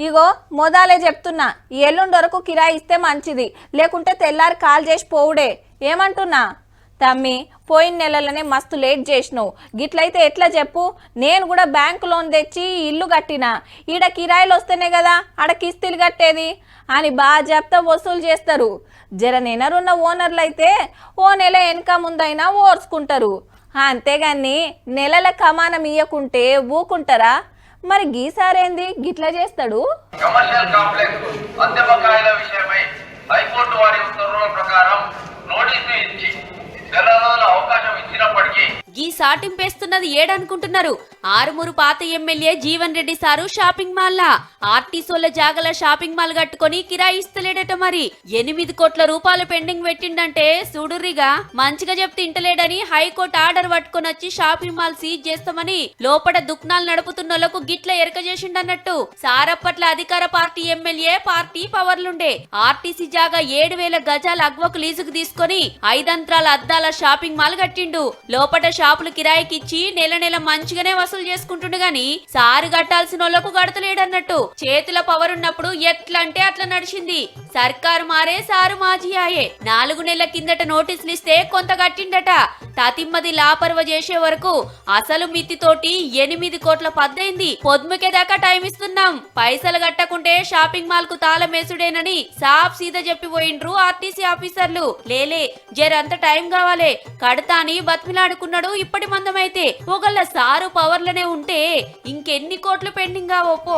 ఇగో మొదలే చెప్తున్నా, ఈ ఎల్లుండి వరకు కిరాయి ఇస్తే మంచిది, లేకుంటే తెల్లారి కాల్ చేసి పోవుడే. ఏమంటున్నా? తమ్మి, పోయిన నెలలనే మస్తు లేట్ చేసినావు, గిట్లయితే ఎట్లా చెప్పు? నేను కూడా బ్యాంకు లోన్ తెచ్చి ఇల్లు కట్టినా, ఈడ కిరాయిలు వస్తేనే కదా ఆడ కిస్తీలు కట్టేది అని బాగా చెప్తా వసూలు చేస్తారు. జర నెనరున్న ఓనర్లు అయితే ఓ నెల వెనక ముందైనా ఓర్చుకుంటారు, అంతేగాని నెలల కమానం ఇయ్యకుంటే ఊకుంటారా? మరి గీసారేంది గిట్లా చేస్తాడు? కమర్షియల్ కాంప్లెక్స్ అద్దె బకాయిల విషయమై హైకోర్టు వారి ఉత్తర్వుల ప్రకారం నోటీసు ఇచ్చి నెల రోజుల అవకాశం ఇచ్చినప్పటికీ గీ సాటింపేస్తున్నది ఏడనుకుంటున్నారు? ఆరుమూరు పాత MLA Jeevan Reddy sir shopping mall లా ఆర్టీసోల జాగల షాపింగ్ మాల్ కట్టుకొని కిరాయి ఇస్తలేడట. మరి 8 కోట్ల రూపాయలు పెండింగ్ పెట్టిండంటే చూడుర్రిగా. మంచిగా చెప్తే ఇంటలేడని హైకోర్టు ఆర్డర్ పట్టుకొని వచ్చి షాపింగ్ మాల్ సీజ్ చేస్తామని లోపల దుకాణాలు నడుపుతున్నోళ్లకు గిట్ల ఎరక చేసిండన్నట్టు. సారప్పట్ల అధికార పార్టీ ఎమ్మెల్యే పార్టీ పవర్లుండే ఆర్టీసీ జాగా 7,000 గజాల అగ్వకు లీజుకు తీసుకొని 5 అంతరాల అద్దాల షాపింగ్ మాల్ కట్టిండు. లోపట షాపులు కిరాయికిచ్చి నెల నెల మంచిగానే వసూలు చేసుకుంటుండు గాని సారు కట్టాల్సిన వాళ్ళకు గడతలేడన్నట్టు. చేతుల పవర్ ఉన్నప్పుడు ఎట్లా అంటే అట్లా నడిచింది. సర్కారు మారే సారు మాజీ ఆయే. 4 నెలల కిందట నోటీసులు ఇస్తే కొంత కట్టిండట. తతిమ్మది లాపర్వ చేసే వరకు అసలు మిత్తితోటి 8 కోట్ల పద్దయింది. పొద్దుకే దాకా టైం ఇస్తున్నాం, పైసలు కట్టకుంటే షాపింగ్ మాల్ కు తాళమేసుడేనని సాఫ్ సీదా చెప్పిపోయిండ్రు ఆర్టీసీ ఆఫీసర్లు. లేలే జరంత టైం కావాలే కడతా అని బతిమిలాడుకున్నాడు. ఇప్పటి మందమైతే ఒకళ్ళ సారు పవర్లనే ఉంటే ఇంకెన్ని కోట్లు పెండింగ్ కావోపో.